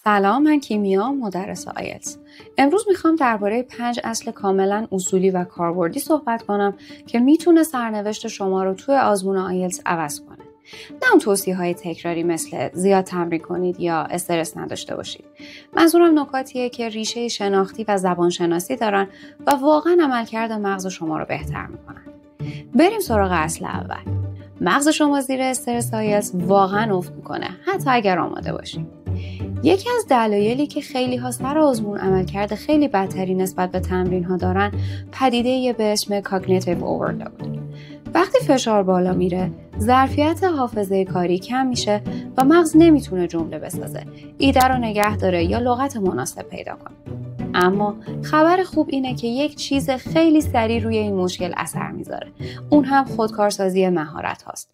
سلام، من کیمیا، مدرس آیلتس. امروز میخوام درباره 5 اصل کاملا اصولی و کاربردی صحبت کنم که میتونه سرنوشت شما رو توی آزمون آیلتس عوض کنه. نه اون توصیه‌های تکراری مثل زیاد تمرین کنید یا استرس نداشته باشید. منظورم نکاتیه که ریشه شناختی و زبانشناسی دارن و واقعا عملکرد مغز شما رو بهتر میکنن. بریم سراغ اصل اول. مغز شما زیر استرس آیلتس واقعا افت میکنه، حتی اگر آماده باشید. یکی از دلایلی که خیلی ها سر آزمون عملکرد خیلی بدتری نسبت به تمرین ها دارن پدیده به اسم cognitive overload. وقتی فشار بالا میره، ظرفیت حافظه کاری کم میشه و مغز نمیتونه جمله بسازه، ایده رو نگه داره یا لغت مناسب پیدا کنه. اما خبر خوب اینه که یک چیز خیلی سریع روی این مشکل اثر میذاره. اون هم خودکارسازی مهارت هاست.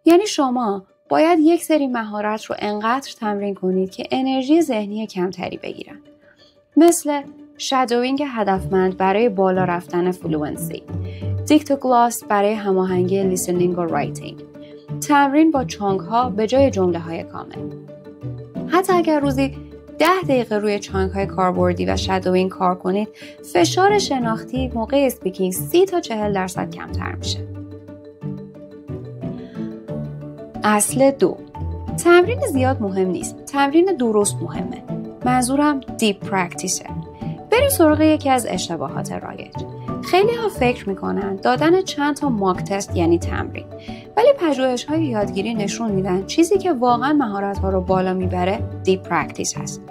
یعنی شما باید یک سری مهارت رو انقدر تمرین کنید که انرژی ذهنی کمتری بگیرن. مثل شادوینگ هدفمند برای بالا رفتن فلوئنسی، دیکتوگلاس برای هماهنگی لیسنینگ و رایتینگ، تمرین با چانک ها به جای جمله های کامل. حتی اگر روزی 10 دقیقه روی چانک های کاربردی و شادوینگ کار کنید، فشار شناختی موقع اسپیکینگ 30 تا 40% کمتر میشه. اصل 2. تمرین زیاد مهم نیست. تمرین درست مهمه. منظورم دیپ پرکتیسه. بریم سراغ یکی از اشتباهات رایج. خیلی ها فکر میکنن دادن چند تا ماک تست یعنی تمرین. ولی پژوهش‌های یادگیری نشون میدن چیزی که واقعا مهارت‌ها رو بالا میبره دیپ پرکتیس هست.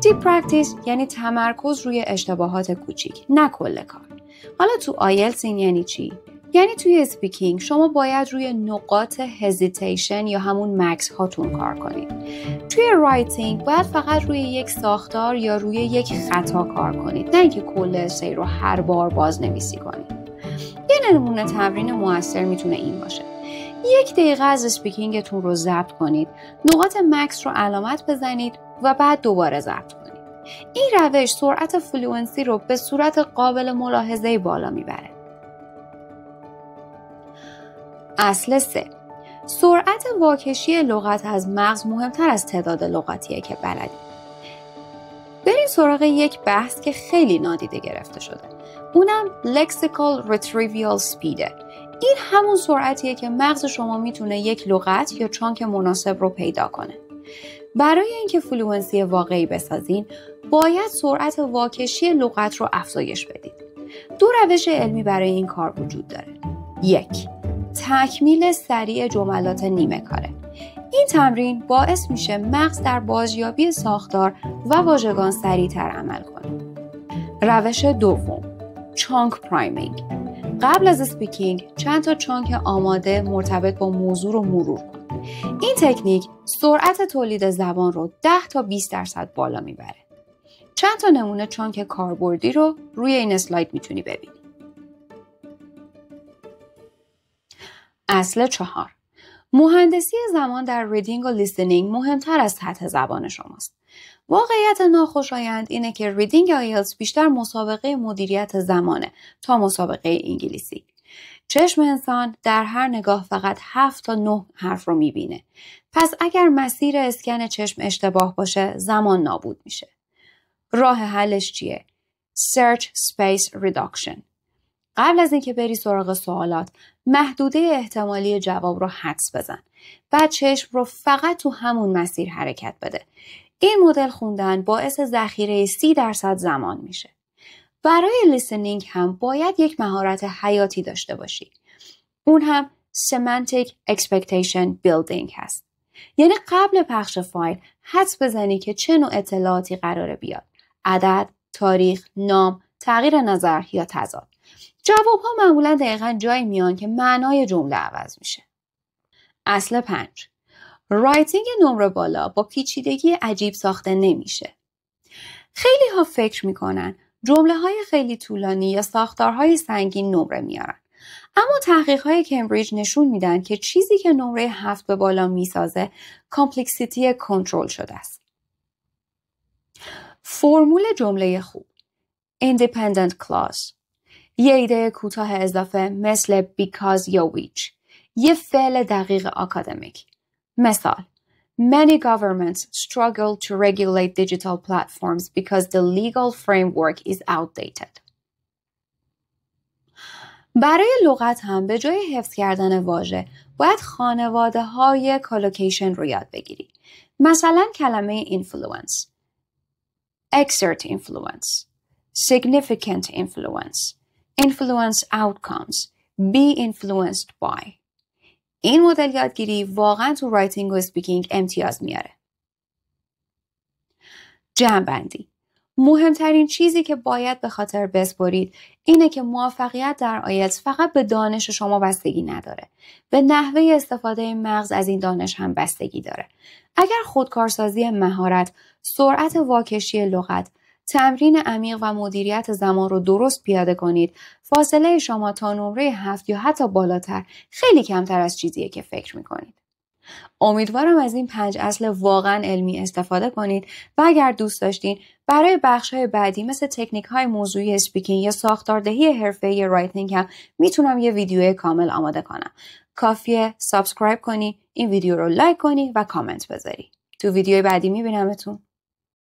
دیپ پرکتیس یعنی تمرکز روی اشتباهات کوچیک، نه کل کار. حالا تو آیلتس این یعنی چی؟ یعنی توی اسپیکینگ شما باید روی نقاط هزیتیشن یا همون مکس هاتون کار کنید. توی رایتینگ باید فقط روی یک ساختار یا روی یک خطا کار کنید، نه اینکه کل اسه رو هر بار بازنویسی کنید. یه نمونه تمرین موثر میتونه این باشه: 1 دقیقه از اسپیکینگتون رو ضبط کنید، نقاط مکس رو علامت بزنید و بعد دوباره ضبط کنید. این روش سرعت فلوئنسی رو به صورت قابل ملاحظه بالا میبره. اصل 3. سرعت واکشی لغت از مغز مهمتر از تعداد لغاتیه که بلدید. بریم سراغ یک بحث که خیلی نادیده گرفته شده. اونم lexical retrieval speed. این همون سرعتیه که مغز شما میتونه یک لغت یا چانک مناسب رو پیدا کنه. برای اینکه فلوئنسی واقعی بسازین، باید سرعت واکشی لغت رو افزایش بدید. 2 روش علمی برای این کار وجود داره. 1. تکمیل سریع جملات نیمه کاره. این تمرین باعث میشه مغز در بازیابی ساختار و واژگان سریعتر عمل کنه. روش 2. چانک پرایمینگ. قبل از اسپیکینگ چند تا چانک آماده مرتبط با موضوع رو مرور کن. این تکنیک سرعت تولید زبان رو 10 تا 20% بالا میبره. چند تا نمونه چانک کاربردی رو روی این اسلاید میتونی ببینی. اصل 4. مهندسی زمان در ریدینگ و لیسنینگ مهمتر از سطح زبان شماست. واقعیت ناخوشایند اینه که ریدینگ آیلتس بیشتر مسابقه مدیریت زمانه تا مسابقه انگلیسی. چشم انسان در هر نگاه فقط 7 تا 9 حرف رو میبینه. پس اگر مسیر اسکن چشم اشتباه باشه، زمان نابود میشه. راه حلش چیه؟ Search Space Reduction. قبل از اینکه بری سراغ سوالات، محدوده احتمالی جواب رو حدس بزن. بعد چشم رو فقط تو همون مسیر حرکت بده. این مدل خوندن باعث ذخیره 30% زمان میشه. برای لیسنینگ هم باید یک مهارت حیاتی داشته باشی. اون هم Semantic Expectation Building هست. یعنی قبل پخش فایل حدس بزنی که چه نوع اطلاعاتی قراره بیاد. عدد، تاریخ، نام، تغییر نظر یا تضاد. جواب‌ها معمولاً دقیقاً جایی میان که معنای جمله عوض میشه. اصل 5. رایتینگ نمره بالا با پیچیدگی عجیب ساخته نمیشه. خیلی ها فکر میکنن جمله‌های خیلی طولانی یا ساختارهای سنگین نمره میارن. اما تحقیق‌های کمبریج نشون میدن که چیزی که نمره 7 به بالا میسازه کامپلکسیتی کنترل شده است. فرمول جمله خوب: Independent clause. یه ایده کوتاه اضافه مثل because یا which. یه فعل دقیق آکادمیک. مثال: Many governments struggle to regulate digital platforms because the legal framework is outdated. برای لغت هم به جای حفظ کردن واژه باید خانواده های کالوکیشن رو یاد بگیری. مثلا کلمه influence، exert influence، significant influence، influence outcomes، be influenced by. این مدل یادگیری واقعا تو رایتینگ و اسپیکینگ امتیاز میاره. جمع‌بندی: مهمترین چیزی که باید به خاطر بسپرید اینه که موفقیت در آیلتس فقط به دانش شما بستگی نداره. به نحوه استفاده مغز از این دانش هم بستگی داره. اگر خودکارسازی مهارت، سرعت واکشی لغت، تمرین عمیق و مدیریت زمان رو درست پیاده کنید، فاصله شما تا نمره 7 یا حتی بالاتر خیلی کمتر از چیزیه که فکر میکنید. امیدوارم از این 5 اصل واقعا علمی استفاده کنید و اگر دوست داشتین برای بخش‌های بعدی مثل تکنیک‌های موضوعی اسپیکینگ یا ساختاردهی حرفه‌ای رایتینگ هم میتونم یه ویدیو کامل آماده کنم. کافیه سابسکرایب کنی، این ویدیو رو لایک کنی و کامنت بذاری. تو ویدیوی بعدی میبینمتون.